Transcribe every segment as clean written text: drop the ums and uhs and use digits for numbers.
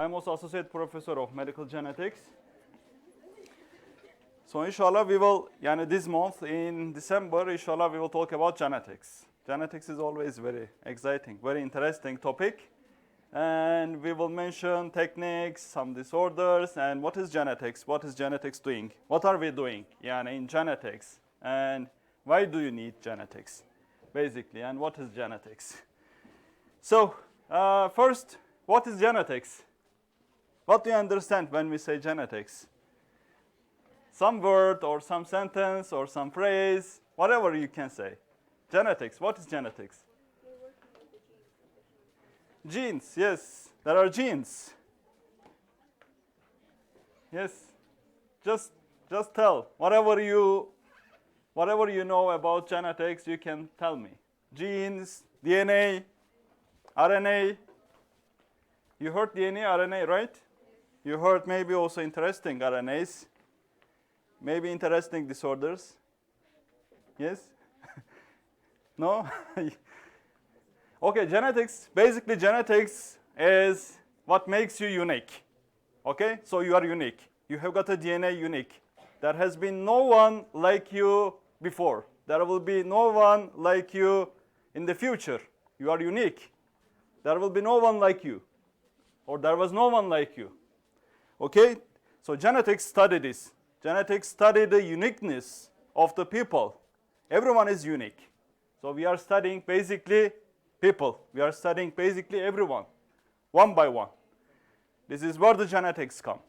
I'm also Associate Professor of Medical Genetics. So inshallah we will, this month in December, inshallah we will talk about genetics. Genetics is always very exciting, very interesting topic. And we will mention techniques, some disorders, and what is genetics? What is genetics doing? What are we doing in genetics? And why do you need genetics, basically? And what is genetics? So first, what is genetics? What do you understand when we say genetics? Some word or some sentence or some phrase, whatever you can say. Genetics, what is genetics? Genes, yes, there are genes. Yes, just tell. Whatever you know about genetics, you can tell me. Genes, DNA, RNA. You heard DNA, RNA, right? You heard maybe also interesting RNAs, maybe interesting disorders. Yes? No? Okay, genetics, basically genetics is what makes you unique. Okay, so you are unique. You have got a DNA unique. There has been no one like you before. There will be no one like you in the future. You are unique. There will be no one like you. Or there was no one like you. Okay, so genetics study this. Genetics study the uniqueness of the people. Everyone is unique. So we are studying basically people. We are studying basically everyone, one by one. This is where the genetics come.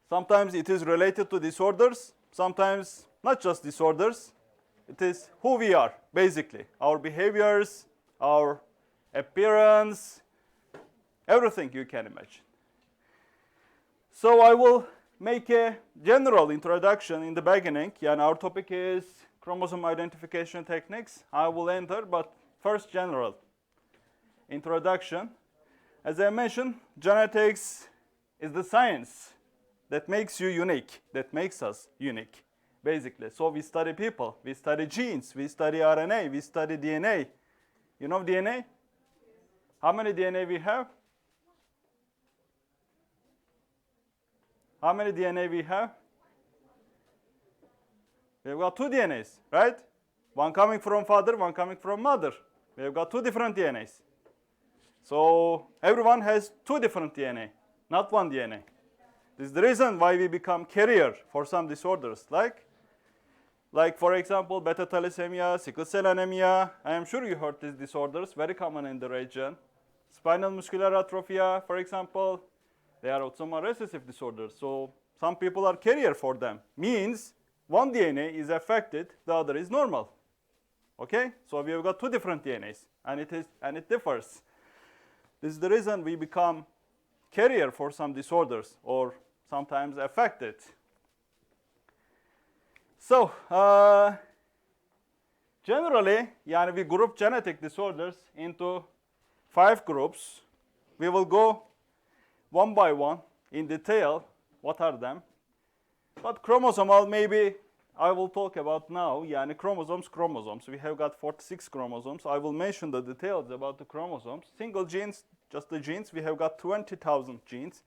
Sometimes it is related to disorders, sometimes not just disorders. It is who we are, basically. Our behaviors, our appearance, everything you can imagine. So I will make a general introduction in the beginning. Our topic is chromosome identification techniques. I will enter, but first general introduction. As I mentioned, genetics is the science that makes you unique, that makes us unique, basically. So we study people, we study genes, we study RNA, we study DNA. You know DNA? How many DNA we have? How many DNA we have? We've got two DNAs, right? One coming from father, one coming from mother. We've got two different DNAs. So everyone has two different DNA, not one DNA. This is the reason why we become carrier for some disorders, like for example, beta thalassemia, sickle cell anemia. I am sure you heard these disorders, very common in the region. Spinal muscular atrophy, for example, they are autosomal recessive disorders. So some people are carrier for them. Means one DNA is affected, the other is normal. Okay? So we have got two different DNAs, and it differs. This is the reason we become carrier for some disorders or sometimes affected. So generally, we group genetic disorders into 5 groups. We will go one by one in detail. What are them? But chromosomal, maybe I will talk about now. Chromosomes. We have got 46 chromosomes. I will mention the details about the chromosomes. Single genes, just the genes, we have got 20,000 genes.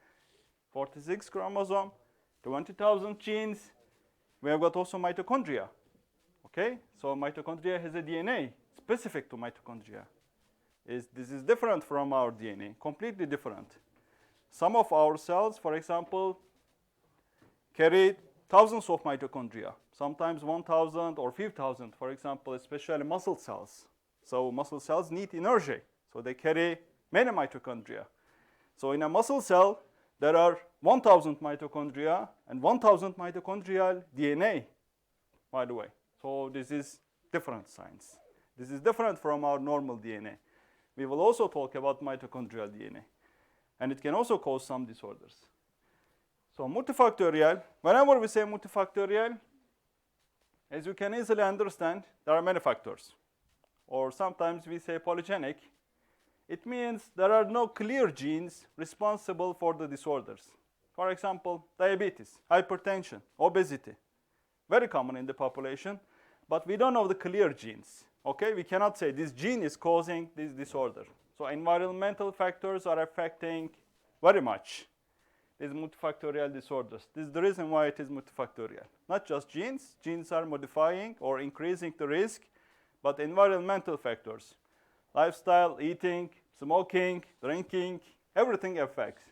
46 chromosome, 20,000 genes. We have got also mitochondria. Okay, so mitochondria has a DNA specific to mitochondria. This is different from our DNA, completely different. Some of our cells, for example, carry thousands of mitochondria, sometimes 1,000 or 5,000, for example, especially muscle cells. So muscle cells need energy, so they carry many mitochondria. So in a muscle cell, there are 1,000 mitochondria and 1,000 mitochondrial DNA, by the way. So this is different science. This is different from our normal DNA. We will also talk about mitochondrial DNA. And it can also cause some disorders. So multifactorial, whenever we say multifactorial, as you can easily understand, there are many factors. Or sometimes we say polygenic. It means there are no clear genes responsible for the disorders. For example, diabetes, hypertension, obesity. Very common in the population, but we don't know the clear genes. Okay, we cannot say this gene is causing this disorder. So environmental factors are affecting very much. These multifactorial disorders. This is the reason why it is multifactorial. Not just genes. Genes are modifying or increasing the risk, but environmental factors. Lifestyle, eating, smoking, drinking, everything affects.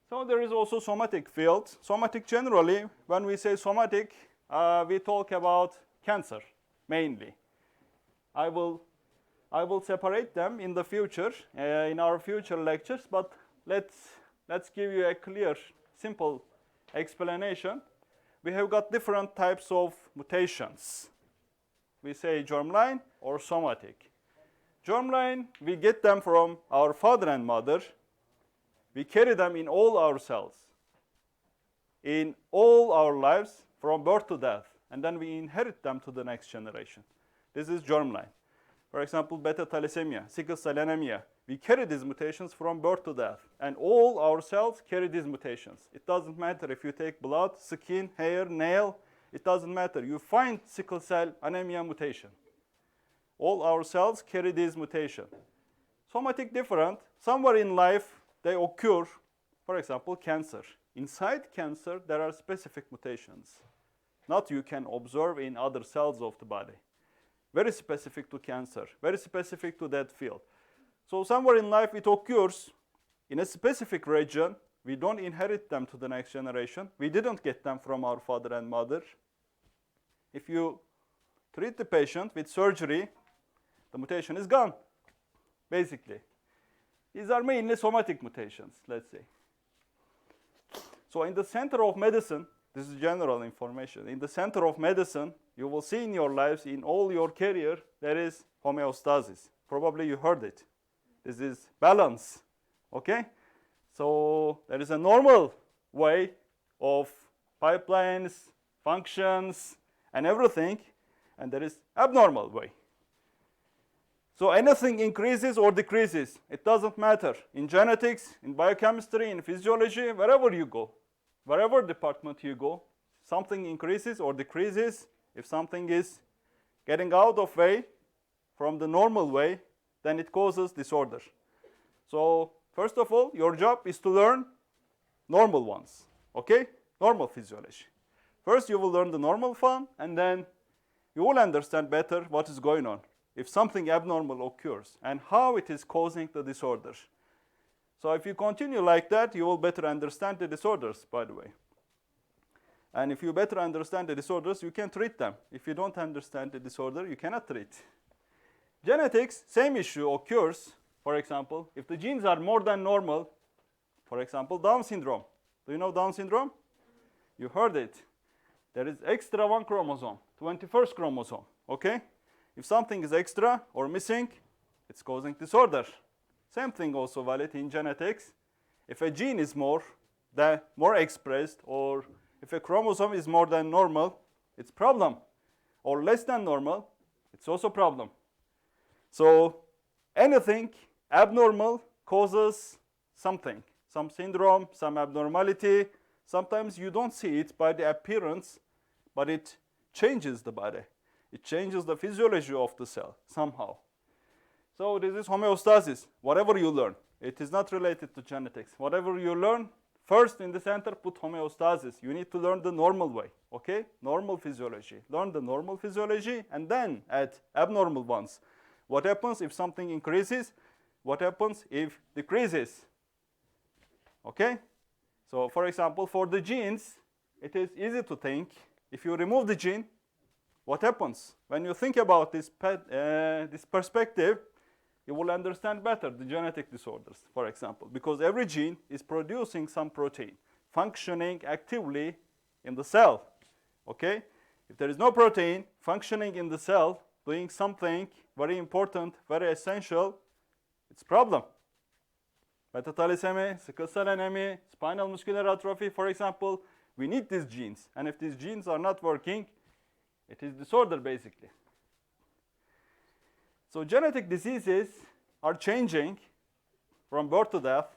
So there is also somatic field. Somatic generally, when we say somatic, we talk about cancer mainly. I will separate them in the future, in our future lectures, but let's give you a clear, simple explanation. We have got different types of mutations. We say germline or somatic. Germline, we get them from our father and mother. We carry them in all our cells, in all our lives, from birth to death, and then we inherit them to the next generation. This is germline. For example, beta thalassemia, sickle cell anemia. We carry these mutations from birth to death, and all our cells carry these mutations. It doesn't matter if you take blood, skin, hair, nail, it doesn't matter. You find sickle cell anemia mutation. All our cells carry this mutation. Somatic different. Somewhere in life, they occur, for example, cancer. Inside cancer, there are specific mutations. Not you can observe in other cells of the body. Very specific to cancer, very specific to that field. So somewhere in life, it occurs in a specific region. We don't inherit them to the next generation. We didn't get them from our father and mother. If you treat the patient with surgery, the mutation is gone, basically. These are mainly somatic mutations, let's say. So in the center of medicine, this is general information. In the center of medicine, you will see in your lives, in all your career, there is homeostasis. Probably you heard it. This is balance, okay? So there is a normal way of pipelines, functions, and everything, and there is abnormal way. So anything increases or decreases, it doesn't matter. In genetics, in biochemistry, in physiology, wherever you go, wherever department you go, something increases or decreases. If something is getting out of way from the normal way, then it causes disorder. So first of all, your job is to learn normal ones, okay? Normal physiology. First you will learn the normal one, and then you will understand better what is going on. If something abnormal occurs and how it is causing the disorder. So if you continue like that, you will better understand the disorders, by the way. And if you better understand the disorders, you can treat them. If you don't understand the disorder, you cannot treat. Genetics, same issue occurs. For example, if the genes are more than normal, for example, Down syndrome. Do you know Down syndrome? You heard it. There is extra one chromosome, 21st chromosome, okay? If something is extra or missing, it's causing disorder. Same thing also valid in genetics. If a gene is more expressed, or if a chromosome is more than normal, it's problem. Or less than normal, it's also problem. So anything abnormal causes something, some syndrome, some abnormality. Sometimes you don't see it by the appearance, but it changes the body. It changes the physiology of the cell somehow. So this is homeostasis, whatever you learn. It is not related to genetics. Whatever you learn, first in the center, put homeostasis. You need to learn the normal way, okay? Normal physiology. Learn the normal physiology and then add abnormal ones. What happens if something increases? What happens if decreases? Okay? So for example, for the genes, it is easy to think. If you remove the gene, what happens? When you think about this perspective, you will understand better the genetic disorders, for example, because every gene is producing some protein, functioning actively in the cell, okay? If there is no protein functioning in the cell, doing something very important, very essential, it's a problem. Beta thalassemia, sickle cell anemia, spinal muscular atrophy, for example, we need these genes. And if these genes are not working, it is disorder, basically. So genetic diseases are changing from birth to death,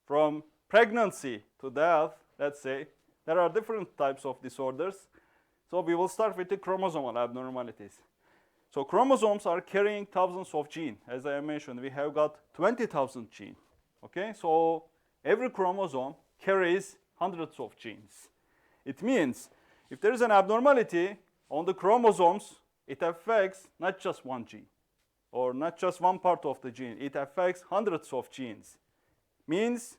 from pregnancy to death, let's say. There are different types of disorders. So we will start with the chromosomal abnormalities. So chromosomes are carrying thousands of genes. As I mentioned, we have got 20,000 genes. Okay, so every chromosome carries hundreds of genes. It means if there is an abnormality on the chromosomes, it affects not just one gene or not just one part of the gene. It affects hundreds of genes. Means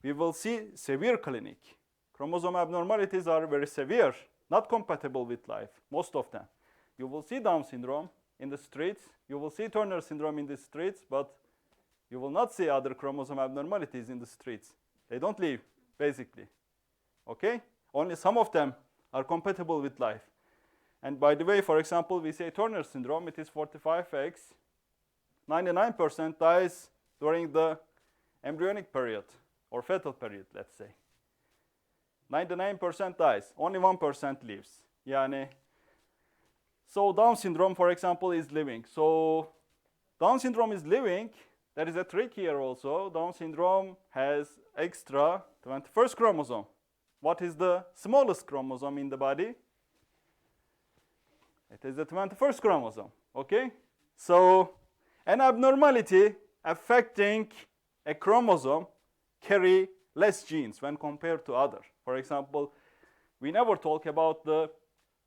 we will see severe clinic. Chromosome abnormalities are very severe, not compatible with life, most of them. You will see Down syndrome in the streets. You will see Turner syndrome in the streets, but you will not see other chromosome abnormalities in the streets. They don't live, basically. Okay? Only some of them are compatible with life. And by the way, for example, we say Turner syndrome, it is 45X. 99% dies during the embryonic period, or fetal period, let's say. 99% dies, only 1% lives. Yani, so Down syndrome, for example, is living. So Down syndrome is living. There is a trick here also. Down syndrome has extra 21st chromosome. What is the smallest chromosome in the body? It is the 21st chromosome, okay? So an abnormality affecting a chromosome carry less genes when compared to other. For example, we never talk about the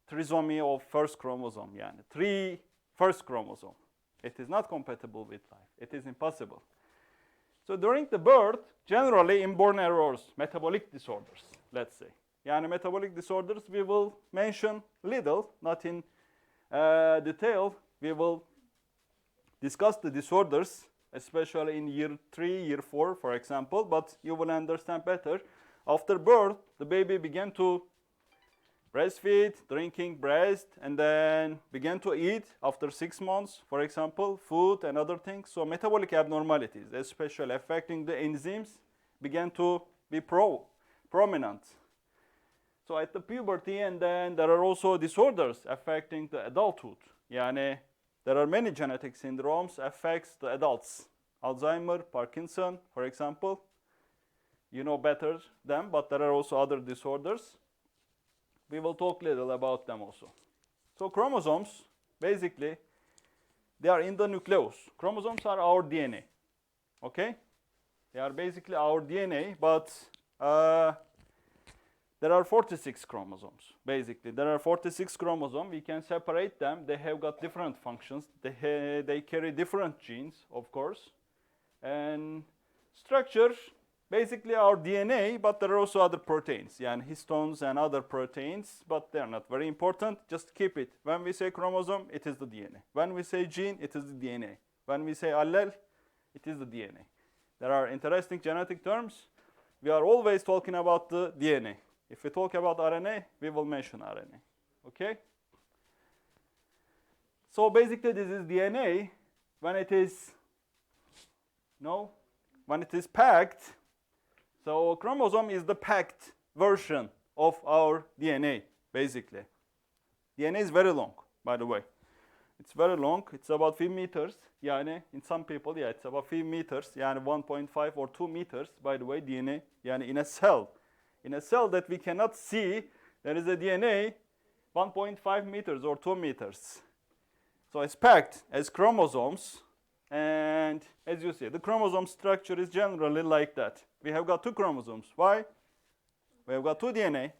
trisomy of first chromosome, yani 3 first chromosome. It is not compatible with life. It is impossible. So during the birth, generally inborn errors, metabolic disorders, let's say. Yani metabolic disorders we will mention little, not in detail. We will discuss the disorders, especially in year 3, year 4, for example, but you will understand better. After birth, the baby began to breastfeed, drinking breast, and then began to eat after 6 months, for example, food and other things. So metabolic abnormalities, especially affecting the enzymes, began to be prominent. So at the puberty, and then there are also disorders affecting the adulthood. Yani there are many genetic syndromes affects the adults. Alzheimer, Parkinson, for example. You know better them, but there are also other disorders. We will talk little about them also. So chromosomes, basically, they are in the nucleus. Chromosomes are our DNA, okay? They are basically our DNA, but there are 46 chromosomes, basically. There are 46 chromosomes. We can separate them. They have got different functions. They carry different genes, of course. And structure, basically our DNA, but there are also other proteins, yeah, and histones and other proteins, but they're not very important. Just keep it. When we say chromosome, it is the DNA. When we say gene, it is the DNA. When we say allele, it is the DNA. There are interesting genetic terms. We are always talking about the DNA. If we talk about RNA, we will mention RNA, okay? So basically this is DNA. When it is, when it is packed, so chromosome is the packed version of our DNA, basically. DNA is very long, by the way. It's very long. It's about 5 meters. Yani in some people, yeah, it's about 5 meters. Yani 1.5 or 2 meters, by the way, DNA. Yani in a cell. In a cell that we cannot see, there is a DNA 1.5 meters or 2 meters. So it's packed as chromosomes. And as you see, the chromosome structure is generally like that. We have got 2 chromosomes. Why? We have got 2 DNA.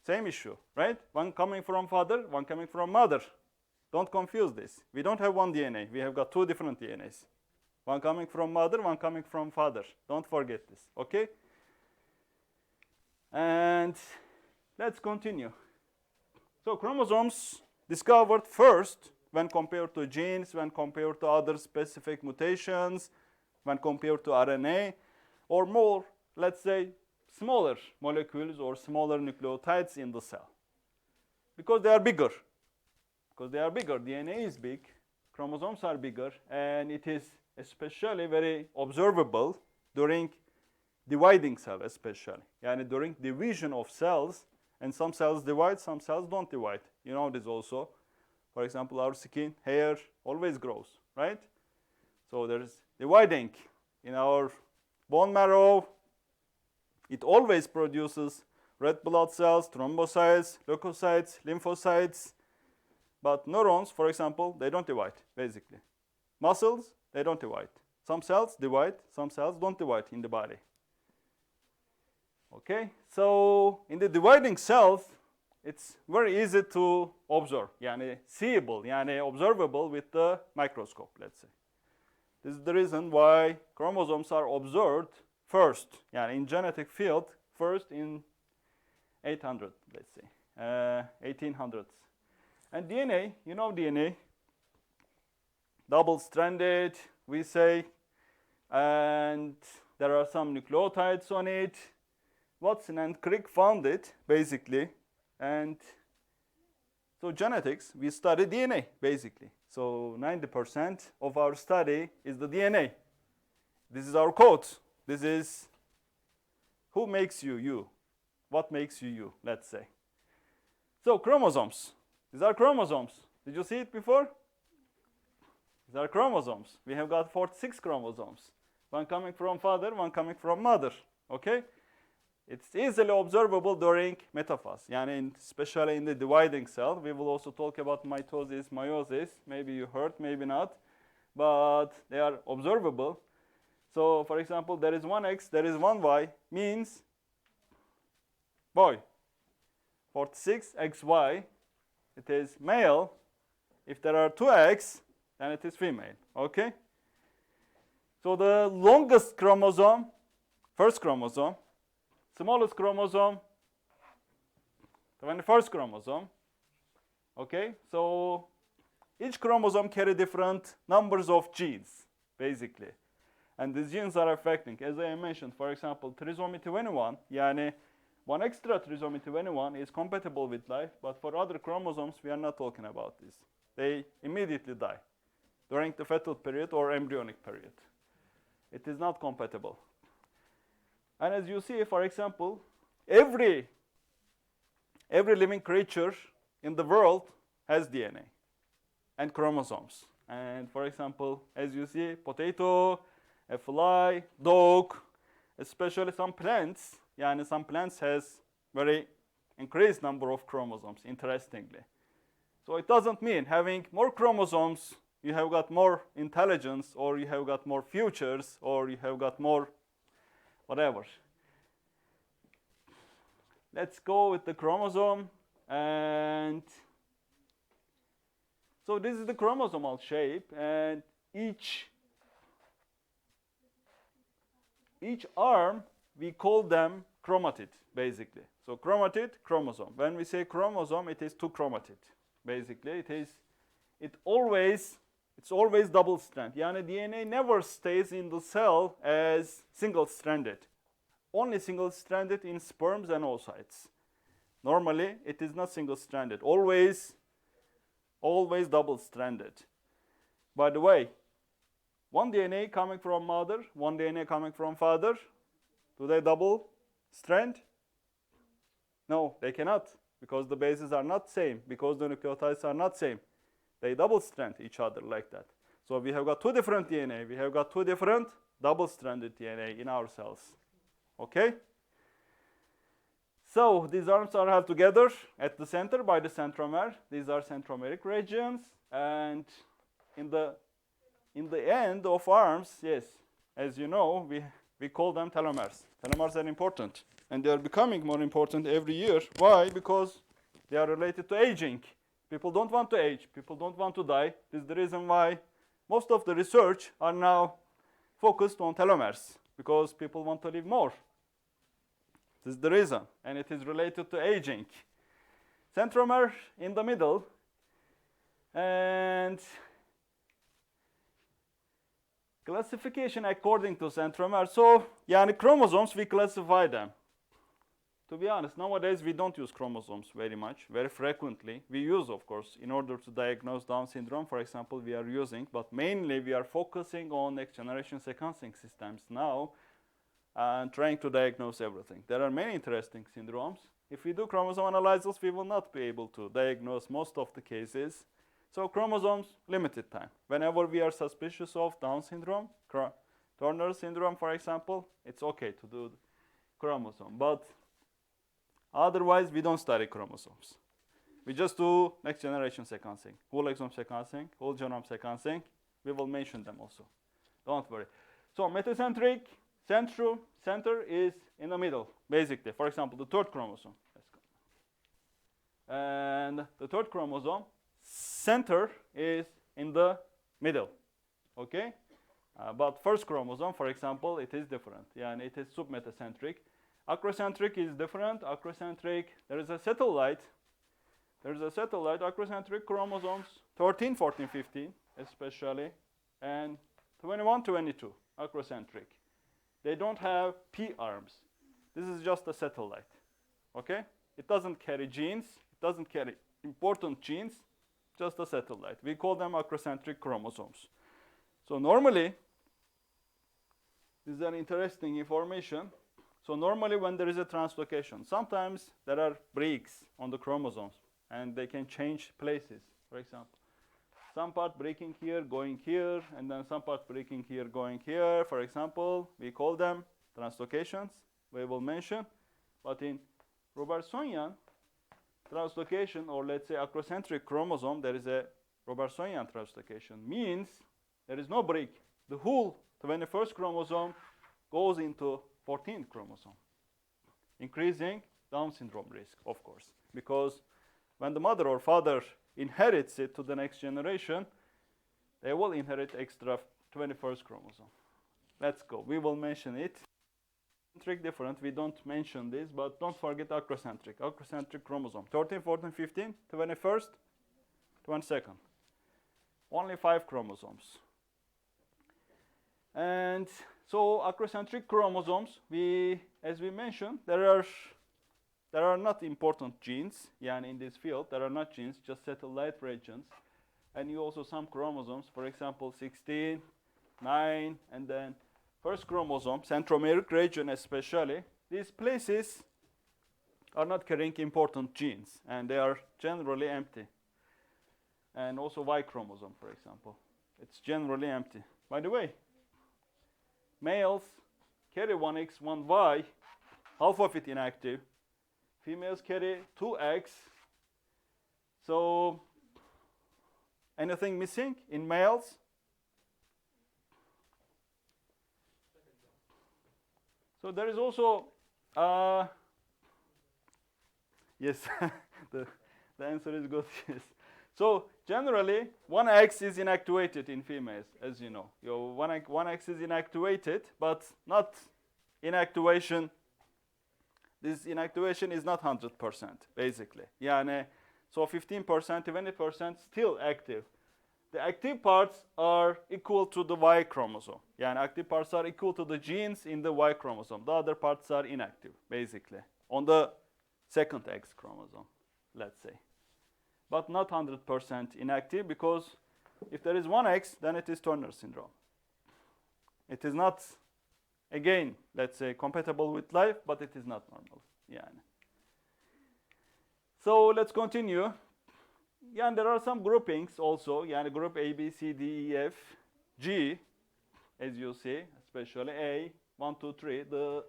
Same issue, right? One coming from father, one coming from mother. Don't confuse this. We don't have one DNA. We have got 2 different DNAs. One coming from mother, one coming from father. Don't forget this, okay? And let's continue. So chromosomes discovered first when compared to genes, when compared to other specific mutations, when compared to RNA, or more, let's say, smaller molecules or smaller nucleotides in the cell. Because they are bigger. Because they are bigger. DNA is big, chromosomes are bigger, and it is especially very observable during dividing cell, especially. Yani during division of cells, and some cells divide, some cells don't divide. You know this also. For example, our skin, hair always grows, right? So there is dividing in our bone marrow. It always produces red blood cells, thrombocytes, leukocytes, lymphocytes. But neurons, for example, they don't divide, basically. Muscles, they don't divide. Some cells divide, some cells don't divide in the body. Okay, so in the dividing cells, it's very easy to observe, yani seeable, yani observable with the microscope, let's say. This is the reason why chromosomes are observed first, yani in genetic field, first in 800, let's say, 1800s. And DNA, you know DNA, double-stranded, we say, and there are some nucleotides on it. Watson and Crick found it, basically, and so genetics, we study DNA, basically. So 90% of our study is the DNA. This is our code. This is who makes you, you. What makes you, you, let's say. So chromosomes. These are chromosomes. Did you see it before? These are chromosomes. We have got 46 chromosomes. One coming from father, one coming from mother. Okay? It's easily observable during metaphase. Yani especially in the dividing cell. We will also talk about mitosis, meiosis. Maybe you heard, maybe not. But they are observable. So, for example, there is one X, there is one Y, means boy. 46 XY, it is male. If there are two X, then it is female. Okay? So the longest chromosome, first chromosome, smallest chromosome, 21st chromosome. Okay, so each chromosome carry different numbers of genes, basically. And these genes are affecting, as I mentioned, for example, trisomy 21, yani one extra trisomy 21 is compatible with life, but for other chromosomes, we are not talking about this. They immediately die during the fetal period or embryonic period. It is not compatible. And as you see, for example, every living creature in the world has DNA and chromosomes. And for example, as you see, potato, a fly, dog, especially some plants. Yani some plants has very increased number of chromosomes, interestingly. So it doesn't mean having more chromosomes, you have got more intelligence, or you have got more futures, or you have got more whatever. Let's go with the chromosome. And so this is the chromosomal shape, and each arm, we call them chromatid, basically. So chromatid, chromosome. When we say chromosome, it is two chromatid, basically. It's always double strand. Yani DNA never stays in the cell as single-stranded. Only single-stranded in sperms and oocytes. Normally, it is not single-stranded. Always double-stranded. By the way, one DNA coming from mother, one DNA coming from father, do they double strand? No, they cannot, because the bases are not same, because the nucleotides are not same. They double strand each other like that. So we have got two different DNA. We have got two different double-stranded DNA in our cells. Okay? So these arms are held together at the center by the centromere. These are centromeric regions. And in the end of arms, yes, as you know, we call them telomeres. Telomeres are important. And they are becoming more important every year. Why? Because they are related to aging. People don't want to age. People don't want to die. This is the reason why most of the research are now focused on telomeres, because people want to live more. This is the reason, and it is related to aging. Centromere in the middle, and classification according to centromere. So, yani chromosomes, we classify them. To be honest, nowadays we don't use chromosomes very frequently. We use, of course, in order to diagnose Down syndrome, for example, we are using, but mainly we are focusing on next generation sequencing systems now and trying to diagnose everything. There are many interesting syndromes. If we do chromosome analysis, we will not be able to diagnose most of the cases. So chromosomes, limited time. Whenever we are suspicious of Down syndrome, Turner syndrome, for example, it's okay to do chromosome. But otherwise, we don't study chromosomes. We just do next generation sequencing, whole exome sequencing, whole genome sequencing. We will mention them also. Don't worry. So metacentric, Center is in the middle, basically. For example, the third chromosome. And the third chromosome, center is in the middle. Okay? But first chromosome, for example, it is different. Yeah, and it is submetacentric. Acrocentric is different. Acrocentric, there is a satellite. There is a satellite, acrocentric chromosomes, 13, 14, 15, especially, and 21, 22, acrocentric. They don't have P arms. This is just a satellite. Okay? It doesn't carry genes. It doesn't carry important genes. Just a satellite. We call them acrocentric chromosomes. So normally, this is an interesting information. So normally when there is a translocation, sometimes there are breaks on the chromosomes and they can change places, for example. Some part breaking here, going here, and then some part breaking here, going here. For example, we call them translocations, we will mention. But in Robertsonian translocation, or let's say acrocentric chromosome, there is a Robertsonian translocation. Means there is no break. The whole 21st chromosome goes into 14th chromosome, increasing Down syndrome risk, of course. Because when the mother or father inherits it to the next generation, they will inherit extra 21st chromosome. Let's go. We will mention it. Acrocentric different. We don't mention this, but don't forget acrocentric. Acrocentric chromosome. 13, 14, 15, 21st, 22nd. Only 5 chromosomes. And so acrocentric chromosomes, as we mentioned, there are not important genes. Yeah, in this field, there are not genes, just satellite regions. And you also some chromosomes, for example, 16, 9, and then first chromosome, centromeric region especially. These places are not carrying important genes, and they are generally empty. And also Y chromosome, for example. It's generally empty. By the way, males carry 1X, 1Y, half of it inactive. Females carry 2X. So, anything missing in males? So there is also, yes, the answer is good, yes. So generally, 1X is inactivated in females, as you know. Your 1X is inactivated, but not inactivation. This inactivation is not 100%, basically. Yeah, so 15%, 20% still active. The active parts are equal to the Y chromosome. Yeah, and active parts are equal to the genes in the Y chromosome. The other parts are inactive, basically, on the second X chromosome, let's say. But not 100% inactive, because if there is 1X, then it is Turner syndrome. It is not, again, let's say, compatible with life, but it is not normal. Yeah. So let's continue. Yeah, and there are some groupings also. Yeah, the group A, B, C, D, E, F, G, as you see, especially A, 1, 2, 3, the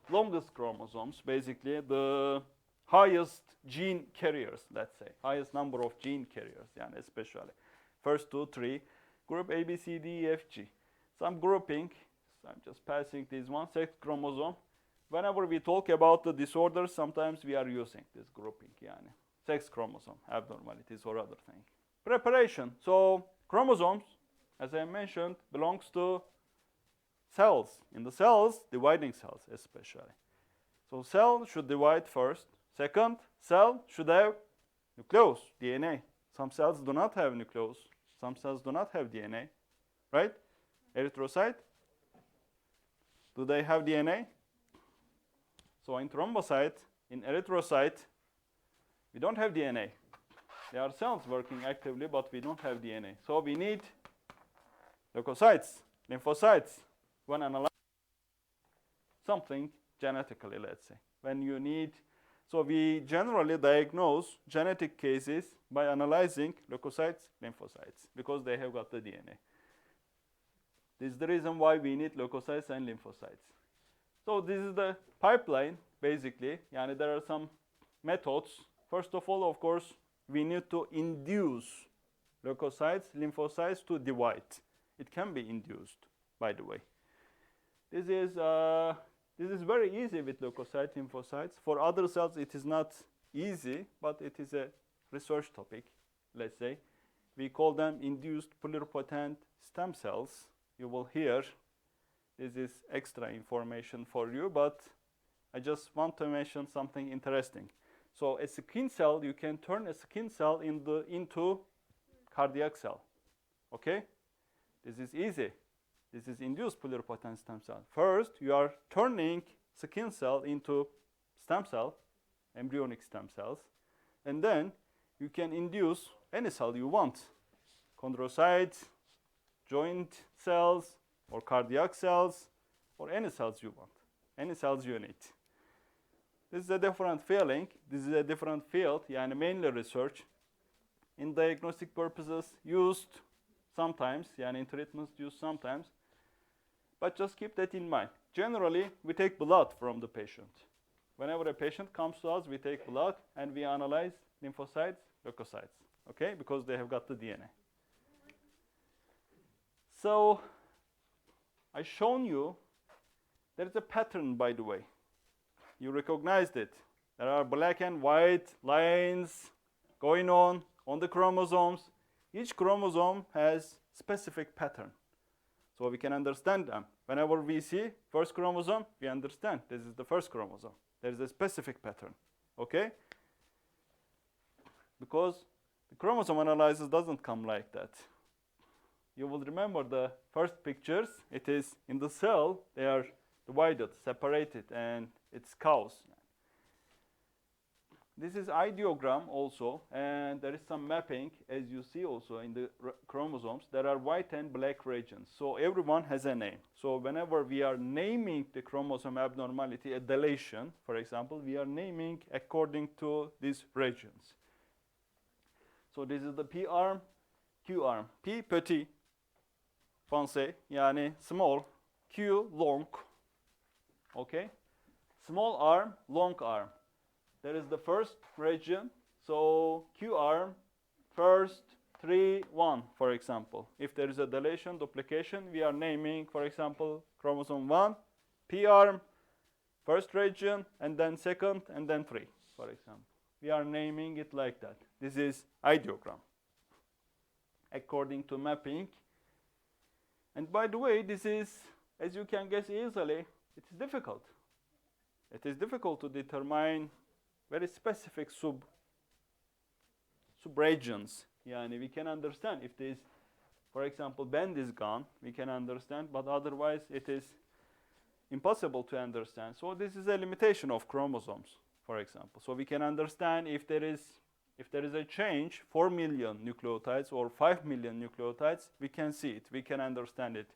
longest chromosomes, basically, the highest gene carriers, let's say, highest number of gene carriers, yeah, especially. First 2, 3, group A, B, C, D, E, F, G. Some grouping, so I'm just passing this one, sex chromosome. Whenever we talk about the disorders, sometimes we are using this grouping, yeah, sex chromosome, abnormalities or other things. Preparation, so chromosomes, as I mentioned, belongs to cells. In the cells, dividing cells especially. So cell should divide first. Second, cell should have nucleus, DNA. Some cells do not have nucleus. Some cells do not have DNA, right? Erythrocyte, do they have DNA? So in thrombocyte, in erythrocyte, we don't have DNA. There are cells working actively, but we don't have DNA. So we need leukocytes, lymphocytes, when analyzing something genetically, let's say. When you need, so we generally diagnose genetic cases by analyzing leukocytes, lymphocytes, because they have got the DNA. This is the reason why we need leukocytes and lymphocytes. So this is the pipeline, basically. And there are some methods. First of all, of course, we need to induce leukocytes, lymphocytes to divide. It can be induced, by the way. This is very easy with leukocyte lymphocytes. For other cells, it is not easy, but it is a research topic, let's say. We call them induced pluripotent stem cells. You will hear this is extra information for you, but I just want to mention something interesting. So a skin cell, you can turn a skin cell into cardiac cell. Okay? This is easy. This is induced pluripotent stem cell. First, you are turning skin cell into stem cell, embryonic stem cells, and then you can induce any cell you want. Chondrocytes, joint cells, or cardiac cells, or any cells you want, any cells you need. This is a different feeling. This is a different field, yani mainly research. In diagnostic purposes used sometimes, yani in treatments used sometimes. But just keep that in mind. Generally, we take blood from the patient. Whenever a patient comes to us, we take blood and we analyze lymphocytes, leukocytes, okay? Because they have got the DNA. So, I've shown you, there is a pattern, by the way. You recognized it. There are black and white lines going on the chromosomes. Each chromosome has specific pattern. So we can understand them. Whenever we see first chromosome, we understand this is the first chromosome. There is a specific pattern, okay? Because the chromosome analysis doesn't come like that. You will remember the first pictures. It is in the cell, they are divided, separated, and it's chaos. This is ideogram also, and there is some mapping, as you see also in the chromosomes. There are white and black regions, so everyone has a name. So whenever we are naming the chromosome abnormality, a deletion, for example, we are naming according to these regions. So this is the P arm, Q arm. P petit, pensée, yani small, Q long, okay? Small arm, long arm. There is the first region, so Q arm, first, 3, 1, for example. If there is a deletion, duplication, we are naming, for example, chromosome 1, P arm, first region, and then second, and then 3, for example. We are naming it like that. This is ideogram, according to mapping. And by the way, this is, as you can guess easily, it is difficult. It is difficult to determine very specific sub-regions. Yani we can understand if this, for example, band is gone, we can understand, but otherwise it is impossible to understand. So this is a limitation of chromosomes, for example. So we can understand if there is a change, 4 million nucleotides or 5 million nucleotides, we can see it, we can understand it.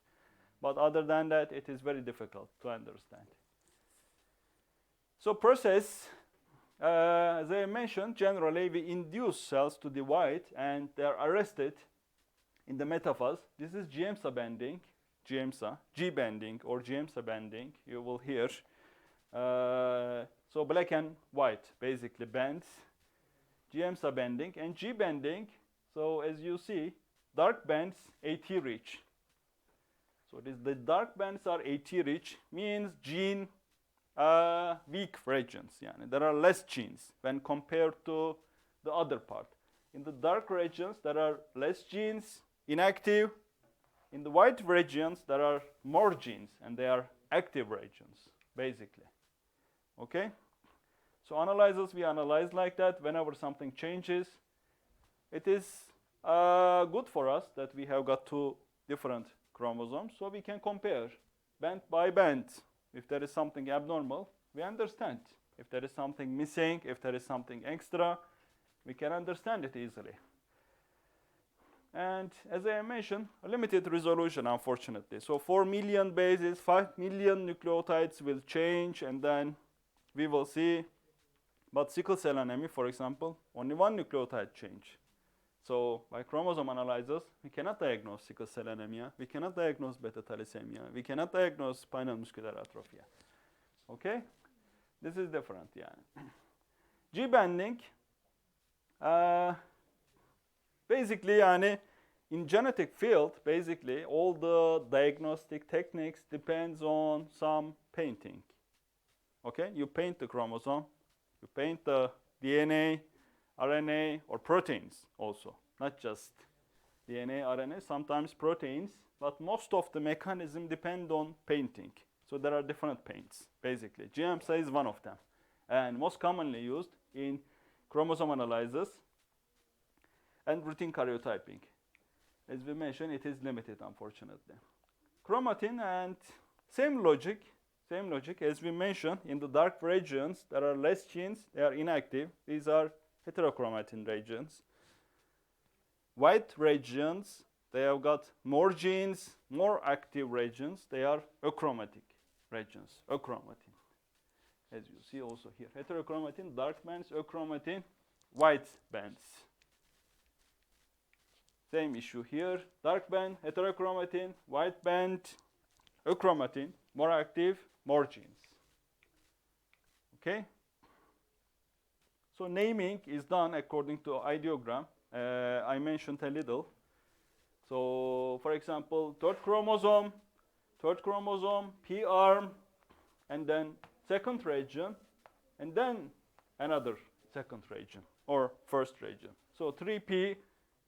But other than that, it is very difficult to understand. So process, as I mentioned, generally we induce cells to divide and they are arrested in the metaphase. This is GMSA bending, G bending or GMSA bending, you will hear. So black and white basically bends, GMSA bending, and G bending, so as you see, dark bands AT rich. So the dark bands are AT rich, means gene weak regions. Yani there are less genes when compared to the other part. In the dark regions, there are less genes, inactive. In the white regions, there are more genes, and they are active regions, basically. Okay? So analyzers, we analyze like that. Whenever something changes, it is good for us that we have got two different chromosomes, so we can compare band by band. If there is something abnormal, we understand. If there is something missing, if there is something extra, we can understand it easily. And as I mentioned, a limited resolution, unfortunately. So 4 million bases, 5 million nucleotides will change, and then we will see. But sickle cell anemia, for example, only 1 nucleotide change. So by chromosome analyzers, we cannot diagnose sickle cell anemia, we cannot diagnose beta thalassemia, we cannot diagnose spinal muscular atrophy. Okay? This is different, yeah. G bending, basically, yani, in genetic field, basically, all the diagnostic techniques depends on some painting. Okay, you paint the chromosome, you paint the DNA, RNA, or proteins also, not just DNA, RNA, sometimes proteins, but most of the mechanism depend on painting. So there are different paints, basically. GMSA is one of them, and most commonly used in chromosome analysis and routine karyotyping. As we mentioned, it is limited, unfortunately. Chromatin and same logic as we mentioned, in the dark regions, there are less genes, they are inactive. These are heterochromatin regions. White regions, they have got more genes, more active regions, they are achromatic regions, achromatin. As you see also here, heterochromatin, dark bands, achromatin, white bands. Same issue here, dark band, heterochromatin, white band, achromatin, more active, more genes. Okay? So naming is done according to ideogram. I mentioned a little. So for example, third chromosome, P arm, and then second region, and then another second region or first region. So 3P,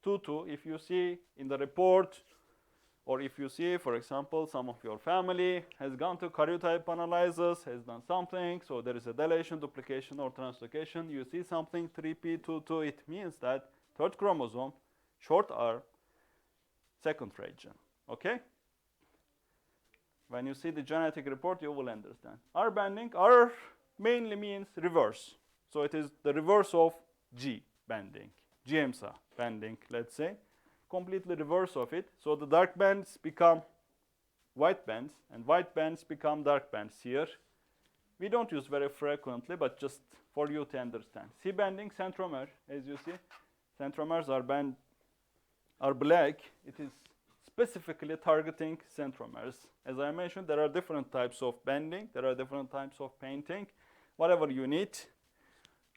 2, if you see in the report, or if you see, for example, some of your family has gone to karyotype analysis, has done something, so there is a deletion, duplication, or translocation, you see something 3P, 2, it means that third chromosome, short R, second region, okay? When you see the genetic report, you will understand. R banding, R mainly means reverse. So it is the reverse of G banding, GMSA banding, let's say. Completely reverse of it. So the dark bands become white bands, and white bands become dark bands here. We don't use very frequently, but just for you to understand. C banding, centromer, as you see. Centromers are black. It is specifically targeting centromers. As I mentioned, there are different types of bending, there are different types of painting. Whatever you need,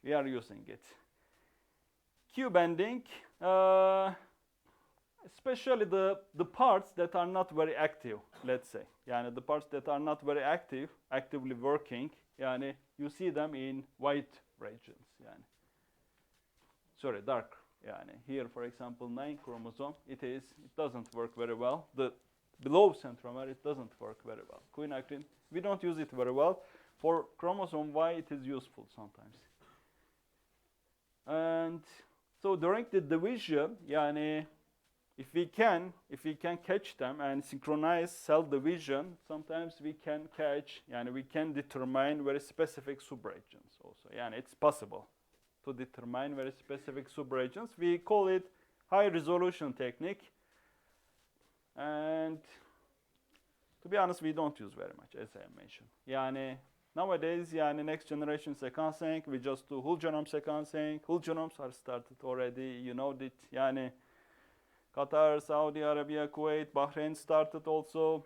we are using it. Q bending, especially the parts that are not very active, let's say. Yani the parts that are not very active, actively working, yani you see them in white regions. Yani. Sorry, dark. Yani here, for example, 9 chromosome, it doesn't work very well. The below centromer, it doesn't work very well. Quinactin, we don't use it very well. For chromosome Y, it is useful sometimes. And so during the division, yani if we can catch them and synchronize cell division, sometimes we can catch, yani we can determine very specific subregions also. Yani it's possible to determine very specific subregions. We call it high resolution technique. And to be honest, we don't use very much, as I mentioned. Yani nowadays, yani next generation sequencing, we just do whole genome sequencing. Whole genomes are started already, you know that. Yani Qatar, Saudi Arabia, Kuwait, Bahrain started also.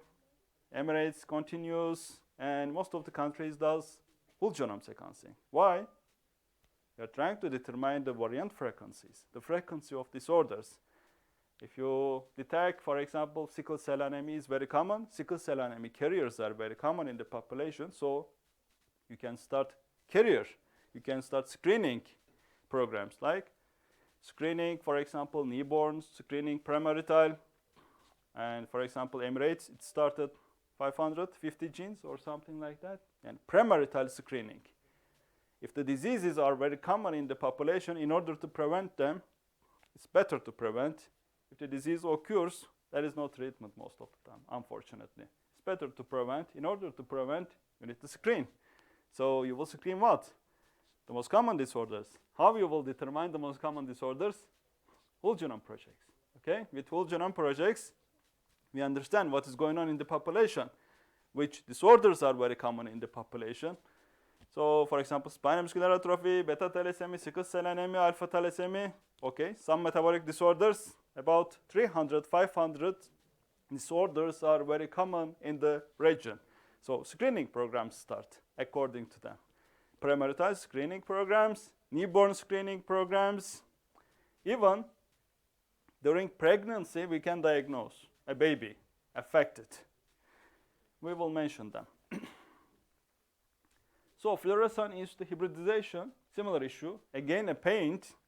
Emirates continues, and most of the countries does whole genome sequencing. Why? We are trying to determine the variant frequencies, the frequency of disorders. If you detect, for example, sickle cell anemia is very common. Sickle cell anemia carriers are very common in the population, so you can start carrier. You can start screening programs like screening, for example, newborns, screening premarital. And for example, Emirates, it started 550 genes or something like that. And premarital screening. If the diseases are very common in the population, in order to prevent them, it's better to prevent. If the disease occurs, there is no treatment most of the time, unfortunately. It's better to prevent. In order to prevent, you need to screen. So you will screen what? The most common disorders. How you will determine the most common disorders? Whole genome projects. Okay? With whole genome projects, we understand what is going on in the population, which disorders are very common in the population. So, for example, spinal muscular atrophy, beta thalassemia, sickle cell anemia, alpha thalassemia. Okay, some metabolic disorders, about 300, 500 disorders are very common in the region. So, screening programs start according to them. Premarital screening programs, newborn screening programs, even During pregnancy, we can diagnose a baby affected. We will mention them. So fluorescence-induced hybridization, similar issue. Again, a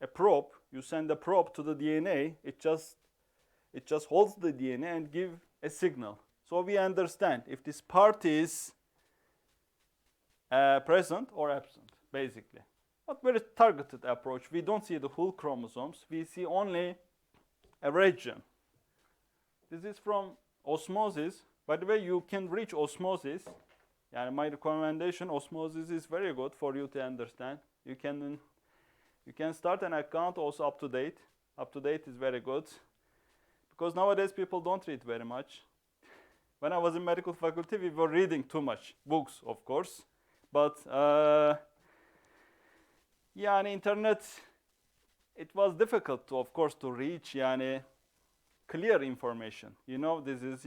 probe. You send a probe to the DNA. It just holds the DNA and give a signal. So we understand if this part is present or absent, basically. But very targeted approach. We don't see the whole chromosomes. We see only a region. This is from osmosis. By the way, you can reach osmosis. Yeah, my recommendation, osmosis is very good for you to understand. You can start an account also up to date. Up to date is very good. Because nowadays people don't read very much. When I was in medical faculty, we were reading too much books, of course. But on internet, it was difficult to, of course, to reach clear information. This is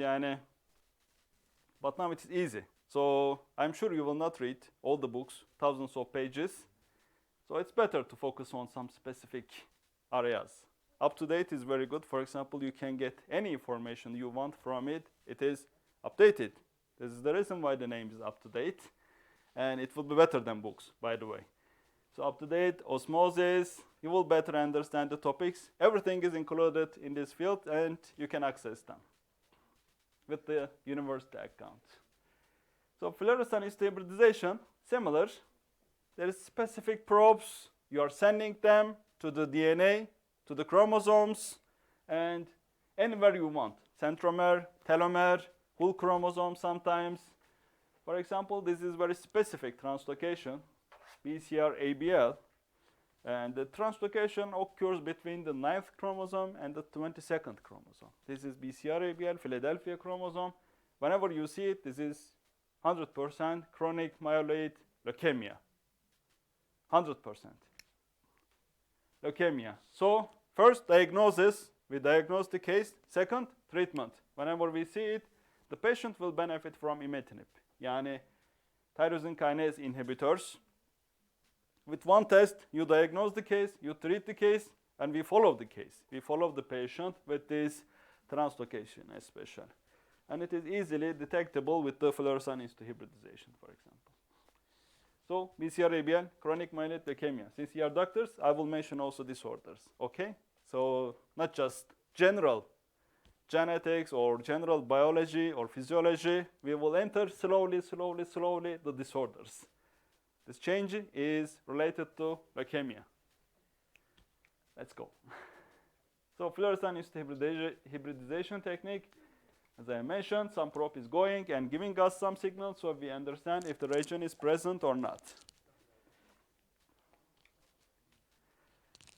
but now it's easy. So I'm sure you will not read all the books, thousands of pages. So it's better to focus on some specific areas. Up to date is very good. For example, you can get any information you want from it. It is updated. This is the reason why the name is up to date. And it will be better than books, by the way. So up to date, osmosis, you will better understand the topics. Everything is included in this field and you can access them with the university account. So fluorescence hybridization, similar. There is specific probes. You are sending them to the DNA, to the chromosomes, and anywhere you want. Centromere, telomere, whole chromosome sometimes. For example, this is very specific translocation, BCR-ABL. And the translocation occurs between the 9th chromosome and the 22nd chromosome. This is BCR-ABL, Philadelphia chromosome. Whenever you see it, this is 100% chronic myeloid leukemia. 100% leukemia. So first diagnosis, we diagnose the case. Second, treatment. Whenever we see it, the patient will benefit from imatinib. Yani tyrosine kinase inhibitors. With one test, you diagnose the case, you treat the case, and we follow the case. We follow the patient with this translocation especially. And it is easily detectable with the fluorescence-induced hybridization, for example. So, BCR-ABL, chronic myeloid leukemia. Since you are doctors, I will mention also disorders, okay? So, not just general genetics or general biology or physiology. We will enter slowly the disorders. This change is related to leukemia. Let's go. So, fluorescence-induced hybridization technique. As I mentioned, some probe is going and giving us some signals so we understand if the region is present or not.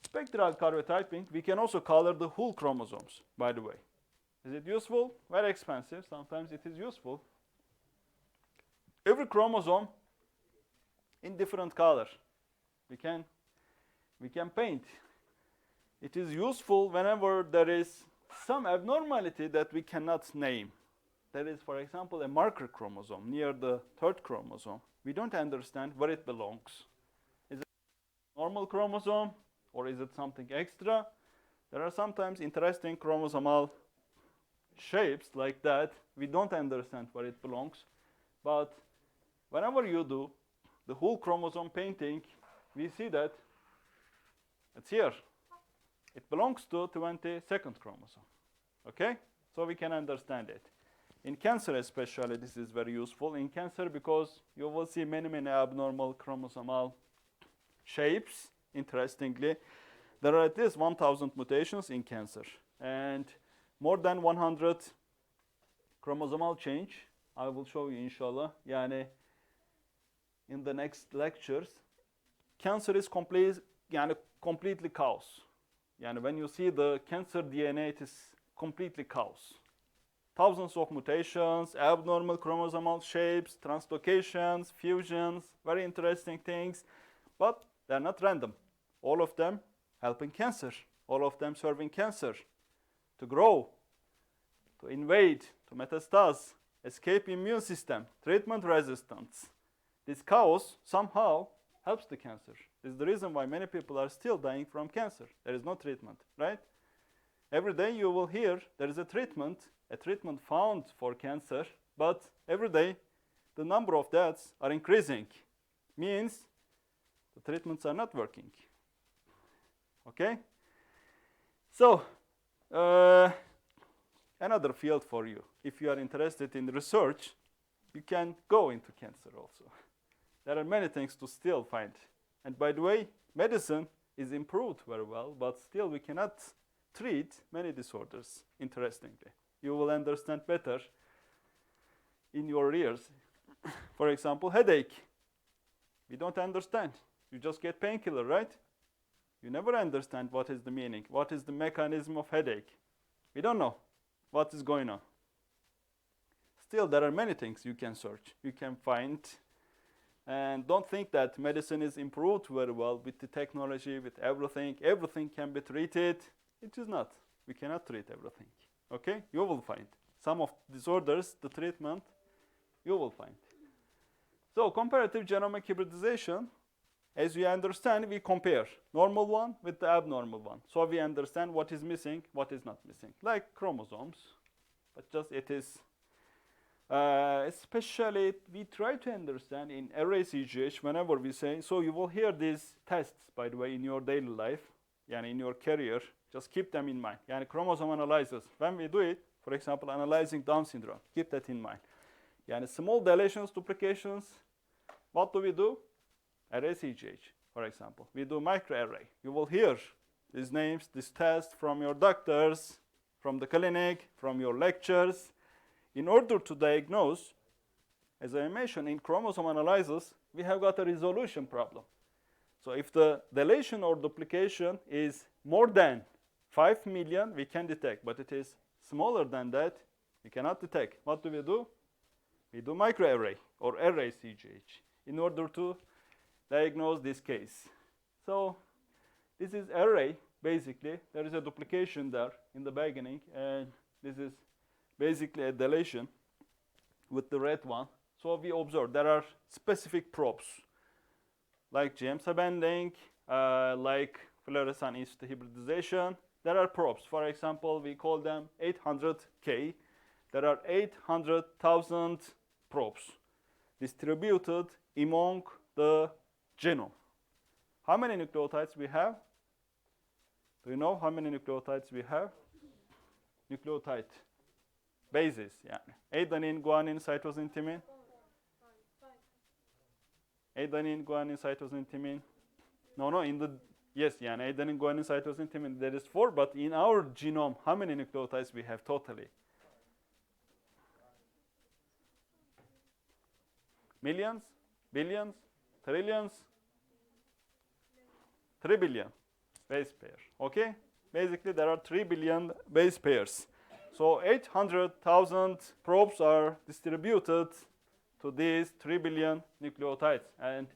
Spectral karyotyping, we can also color the whole chromosomes, by the way. Is it useful? Very expensive. Sometimes it is useful. Every chromosome in different color. We can paint. It is useful whenever there is some abnormality that we cannot name. There is, for example, a marker chromosome near the 3rd chromosome. We don't understand where it belongs. Is it a normal chromosome or is it something extra? There are sometimes interesting chromosomal shapes like that. We don't understand where it belongs. But whenever you do the whole chromosome painting, we see that it's here. It belongs to 22nd chromosome. Okay? So we can understand it. In cancer especially, this is very useful. In cancer, because you will see many abnormal chromosomal shapes. Interestingly, there are at least 1,000 mutations in cancer. And more than 100 chromosomal change. I will show you, inshallah. Yani, in the next lectures. Cancer is completely chaos. Yani when you see the cancer DNA, it is completely chaos. Thousands of mutations, abnormal chromosomal shapes, translocations, fusions, very interesting things. But they're not random. All of them helping cancer. All of them serving cancer to grow, to invade, to metastase, escape immune system, treatment resistance. This chaos somehow helps the cancer. This is the reason why many people are still dying from cancer. There is no treatment, right? Every day you will hear there is a treatment found for cancer, but every day the number of deaths are increasing. Means the treatments are not working. Okay? So, another field for you. If you are interested in research, you can go into cancer also. There are many things to still find. And by the way, medicine is improved very well, but still we cannot treat many disorders, interestingly. You will understand better in your ears. For example, headache. We don't understand. You just get painkiller, right? You never understand what is the meaning, what is the mechanism of headache. We don't know what is going on. Still, there are many things you can search, you can find. And don't think that medicine is improved very well with the technology, with everything. Everything can be treated. It is not. We cannot treat everything. Okay? You will find. Some of disorders, the treatment, you will find. So, comparative genomic hybridization, as we understand, we compare normal one with the abnormal one. So we understand what is missing, what is not missing. Like chromosomes, but just it is, especially we try to understand in array CGH whenever we say, so you will hear these tests, by the way, in your daily life, yani in your career, just keep them in mind. Yani chromosome analysis, when we do it, for example, analyzing Down syndrome, keep that in mind. Yani small deletions, duplications, what do? Array CGH, for example. We do microarray. You will hear these names, this test from your doctors, from the clinic, from your lectures. In order to diagnose, as I mentioned, in chromosome analysis, we have got a resolution problem. So if the deletion or duplication is more than 5 million, we can detect. But it is smaller than that, we cannot detect. What do? We do microarray or array CGH in order to diagnose this case. So this is array, basically. There is a duplication there in the beginning, and this is basically a deletion with the red one. So we observe there are specific probes, like GM bending, like fluorescent institute hybridization. There are probes. For example, we call them 800K. There are 800,000 probes distributed among the genome. How many nucleotides we have? Do you know how many nucleotides we have? Nucleotide bases, yani. Adenine, guanine, cytosine, thymine. Adenine, guanine, cytosine, thymine. No, in the, yes, yani adenine, guanine, cytosine, thymine, there is 4, but in our genome, how many nucleotides we have totally? Millions? Billions? Trillions? 3 billion base pair, okay? Basically, there are 3 billion base pairs. So 800,000 probes are distributed to these 3 billion nucleotides. And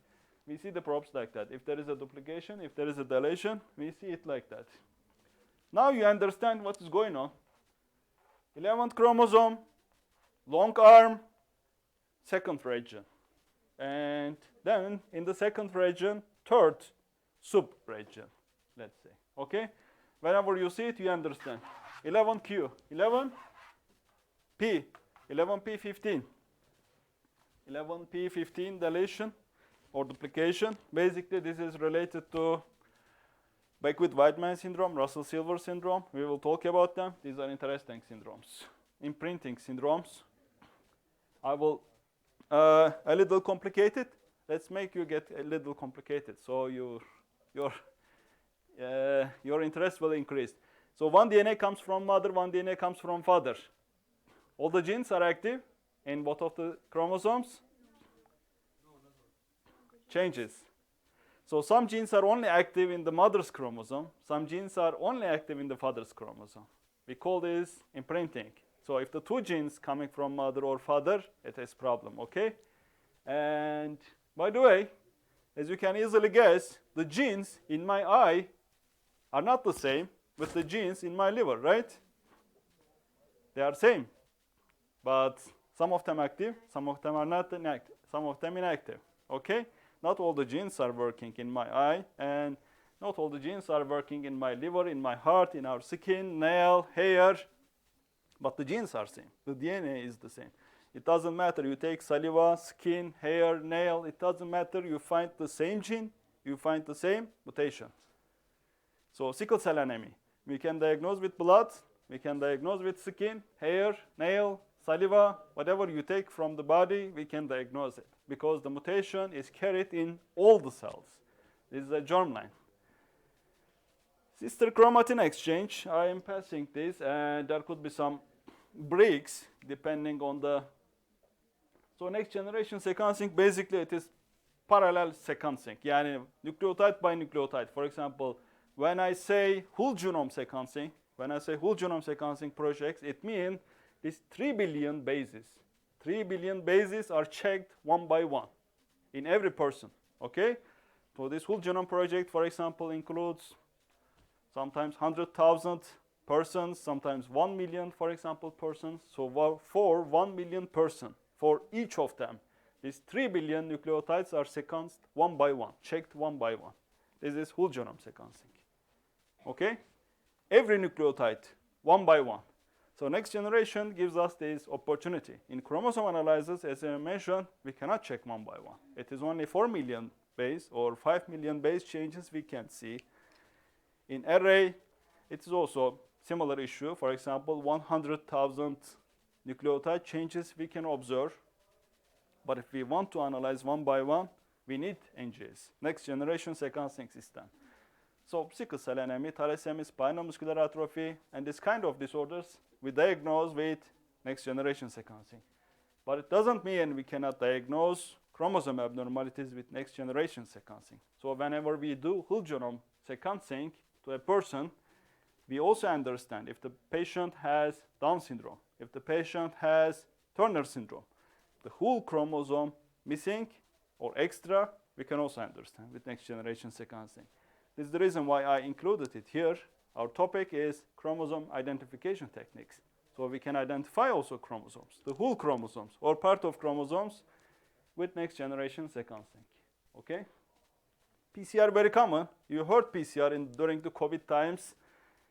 we see the probes like that. If there is a duplication, if there is a deletion, we see it like that. Now you understand what is going on. 11th chromosome, long arm, second region. And then in the second region, third sub-region, let's say, okay? Whenever you see it, you understand. 11Q, 11P, 11P15. 11P15 deletion or duplication. Basically, this is related to Beckwith-Whiteman syndrome, Russell-Silver syndrome. We will talk about them. These are interesting syndromes. Imprinting syndromes. I will, a little complicated. Let's make you get a little complicated, so your interest will increase. So one DNA comes from mother, one DNA comes from father. All the genes are active in both of the chromosomes. Changes. So some genes are only active in the mother's chromosome. Some genes are only active in the father's chromosome. We call this imprinting. So if the two genes coming from mother or father, it is problem, okay? And by the way, as you can easily guess, the genes in my eye are not the same with the genes in my liver, right? They are same, but some of them active, some of them are not inactive, some of them inactive, okay? Not all the genes are working in my eye, and Not all the genes are working in my liver, in my heart, in our skin, nail, hair, but the genes are same. The DNA is the same. It doesn't matter. You take saliva, skin, hair, nail. It doesn't matter. You find the same gene. You find the same mutation. So sickle cell anemia, we can diagnose with blood. We can diagnose with skin, hair, nail, saliva, whatever you take from the body, we can diagnose it because the mutation is carried in all the cells. This is a germline. Sister chromatin exchange, I am passing this, and there could be some breaks depending on the. So next generation sequencing, basically it is parallel sequencing. Yani nucleotide by nucleotide. For example, when I say whole genome sequencing, projects, it means these 3 billion bases. 3 billion bases are checked one by one in every person, okay? So this whole genome project, for example, includes sometimes 100,000 persons, sometimes 1 million, for example, persons. So for 1 million person, for each of them, these 3 billion nucleotides are sequenced one by one, checked one by one. This is whole genome sequencing, okay? Every nucleotide, one by one. So next generation gives us this opportunity. In chromosome analysis, as I mentioned, we cannot check one by one. It is only 4 million base or 5 million base changes we can see. In array, it is also similar issue. For example, 100,000 nucleotide changes we can observe. But if we want to analyze one by one, we need NGS, next generation sequencing system. So sickle cell anemia, thalassemia, spinal muscular atrophy, and this kind of disorders we diagnose with next generation sequencing. But it doesn't mean we cannot diagnose chromosome abnormalities with next generation sequencing. So whenever we do whole genome sequencing to a person, we also understand if the patient has Down syndrome, if the patient has Turner syndrome, the whole chromosome missing or extra, we can also understand with next generation sequencing. This is the reason why I included it here. Our topic is chromosome identification techniques. So we can identify also chromosomes, the whole chromosomes or part of chromosomes with next generation sequencing, okay? PCR very common. You heard PCR during the COVID times.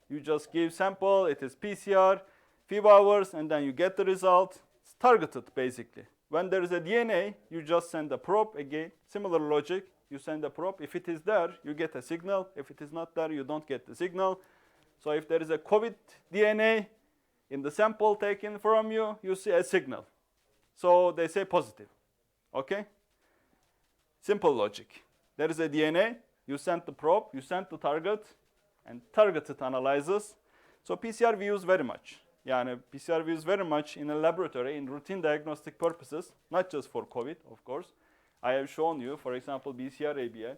You just give sample, it is PCR, few hours, and then you get the result. It's targeted basically. When there is a DNA, you just send a probe, again, similar logic. You send a probe. If it is there, you get a signal. If it is not there, you don't get the signal. So if there is a COVID DNA in the sample taken from you, you see a signal. So they say positive, okay? Simple logic. There is a DNA, you send the probe, you send the target, and targeted analysis. So PCR we use very much. Yani PCR we use very much in a laboratory, in routine diagnostic purposes, not just for COVID, of course. I have shown you, for example, BCR-ABL,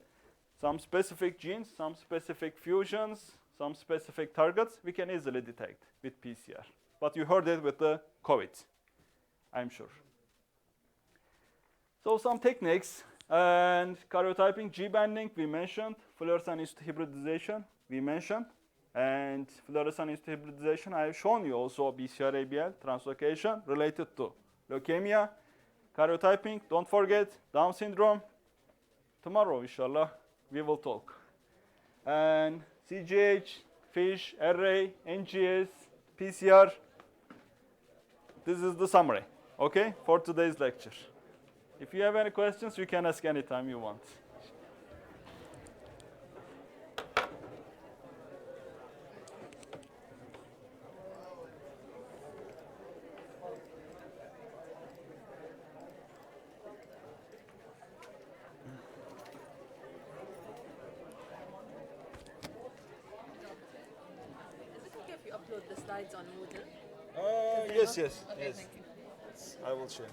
some specific genes, some specific fusions, some specific targets we can easily detect with PCR. But you heard it with the COVID, I'm sure. So some techniques, and karyotyping, G-banding, we mentioned, fluorescent hybridization, we mentioned, and fluorescent hybridization, I have shown you also BCR-ABL translocation related to leukemia. Karyotyping, don't forget, Down syndrome. Tomorrow, inshallah, we will talk. And CGH, FISH, array, NGS, PCR. This is the summary, okay, for today's lecture. If you have any questions, you can ask anytime you want. Upload the slides on Moodle? Yes. Okay, Yes. thank you. I will share.